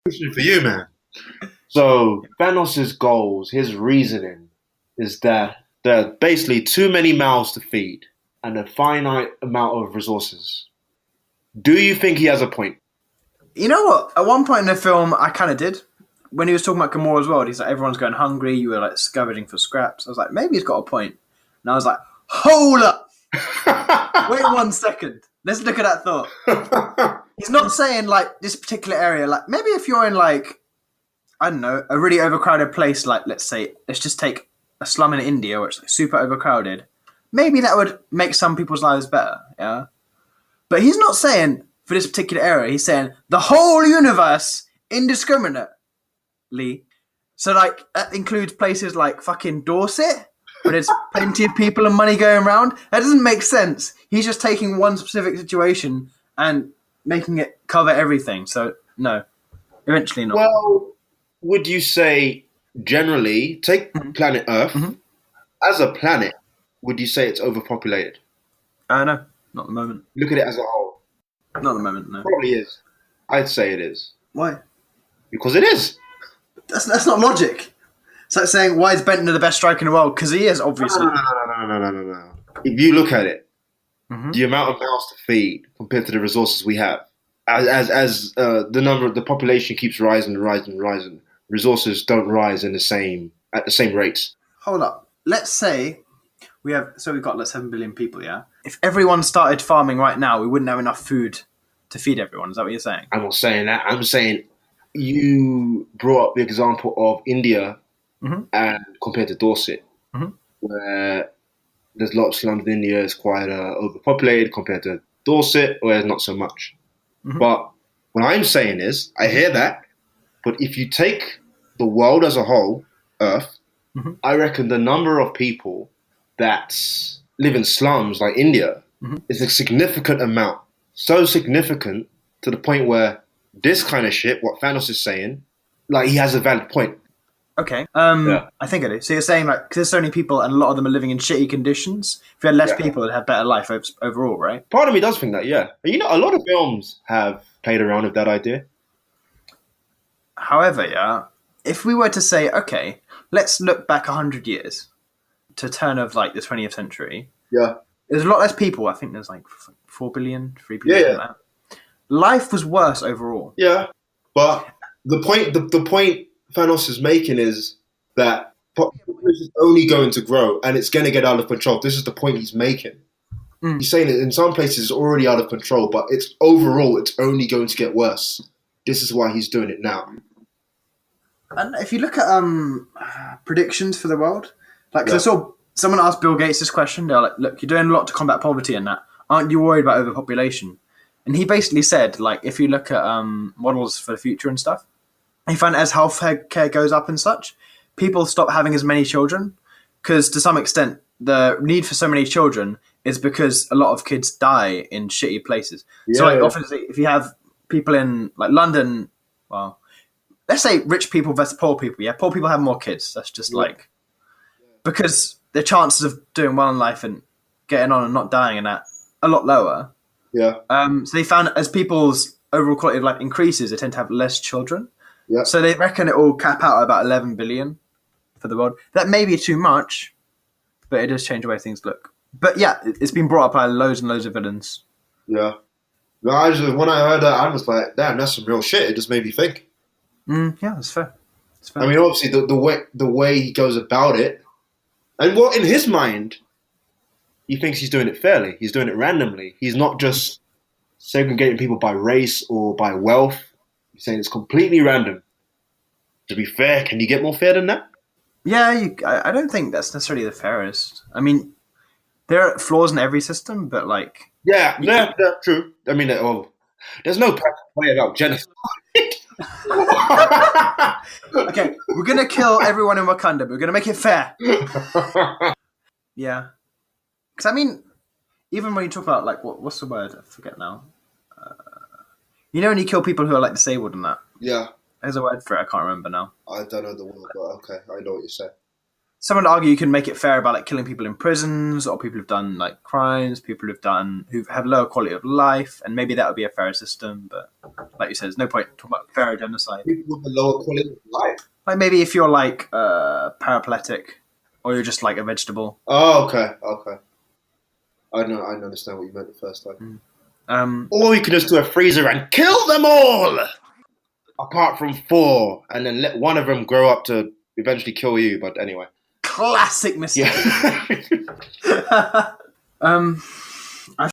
Question for you, man. So Thanos' goals, his reasoning is that there are basically too many mouths to feed and a finite amount of resources. Do you think he has a point? You know what? At one point in the film, I kind of did. When he was talking about Gamora as well, he's like, everyone's going hungry. You were like scavenging for scraps. I was like, maybe he's got a point. And I was like, hold up. Wait 1 second. Let's look at that thought. He's not saying like this particular area. Like maybe if you're in like, I don't know, a really overcrowded place, like let's just take a slum in India where it's like super overcrowded. Maybe that would make some people's lives better. Yeah. But he's not saying for this particular area. He's saying the whole universe indiscriminately. So like that includes places like fucking Dorset, where there's plenty of people and money going around. That doesn't make sense. He's just taking one specific situation and making it cover everything. So no, eventually not. Well, would you say generally, take planet Earth as a planet, would you say it's overpopulated? No, not at the moment. Look at it as a whole. Not at the moment, no. Probably is. I'd say it is. Why? Because it is. That's not logic. It's like saying, why is Bentner the best striker in the world? Because he is, obviously. No. If you look at it, the amount of mouths to feed compared to the resources we have, as the population keeps rising, resources don't rise at the same rates. Hold up. Let's say we've got like 7 billion people, yeah? If everyone started farming right now, we wouldn't have enough food to feed everyone. Is that what you're saying? I'm not saying that. I'm saying you brought up the example of India and compared to Dorset, where there's lots of slums in India is quite overpopulated compared to Dorset, where not so much. But what I'm saying is, I hear that, but if you take the world as a whole, Earth, I reckon the number of people that live in slums like India is a significant amount. So significant to the point where this kind of shit, what Thanos is saying, like he has a valid point. Okay. I think I do. So you're saying like, because there's so many people and a lot of them are living in shitty conditions, if you had less people, it'd have better life overall, right? Part of me does think that, yeah. You know, a lot of films have played around with that idea. However, yeah, if we were to say, okay, let's look back 100 years to turn of like the 20th century. Yeah. There's a lot less people. I think there's like 4 billion, 3 billion. Yeah. Like that. Life was worse overall. Yeah. But the point Thanos is making is that population is only going to grow and it's going to get out of control. This is the point he's making. He's saying that in some places it's already out of control, but it's only going to get worse. This is why he's doing it now. And if you look at predictions for the world, like 'cause I saw someone asked Bill Gates this question. They're like, "Look, you're doing a lot to combat poverty and that. Aren't you worried about overpopulation?" And he basically said, like, if you look at models for the future and stuff, he found as healthcare goes up and such, people stop having as many children because to some extent the need for so many children is because a lot of kids die in shitty places. So like obviously if you have people in like London, well, let's say rich people versus poor people. Yeah, poor people have more kids. That's just like because their chances of doing well in life and getting on and not dying and that a lot lower. Yeah. So they found as people's overall quality of life increases, they tend to have less children. Yeah. So they reckon it will cap out at about 11 billion for the world. That may be too much, but it does change the way things look. But yeah, it's been brought up by loads and loads of villains. Yeah. When I heard that, I was like, damn, that's some real shit. It just made me think. Yeah, that's fair. I mean, obviously, the way he goes about it, and what in his mind, he thinks he's doing it fairly. He's doing it randomly. He's not just segregating people by race or by wealth. He's saying it's completely random. To be fair, can you get more fair than that? Yeah, I don't think that's necessarily the fairest. I mean, there are flaws in every system, but like... Yeah, true. I mean, there's no practical way about genocide. Okay, we're going to kill everyone in Wakanda, but we're going to make it fair. Yeah. Because, I mean, even when you talk about, like, what's the word? I forget now. You know when you kill people who are, like, disabled and that? Yeah. There's a word for it. I can't remember now. I don't know the word, but okay. I know what you say. Someone would argue you can make it fair about like killing people in prisons or people who've done like crimes, people who have lower quality of life, and maybe that would be a fairer system. But like you said, there's no point talking about fair genocide. People with a lower quality of life. Like maybe if you're like parapletic or you're just like a vegetable. Oh, okay. I understand what you meant the first time. Or you could just do a freezer and kill them all, apart from 4, and then let one of them grow up to eventually kill you. But anyway. Classic mistake. Yeah.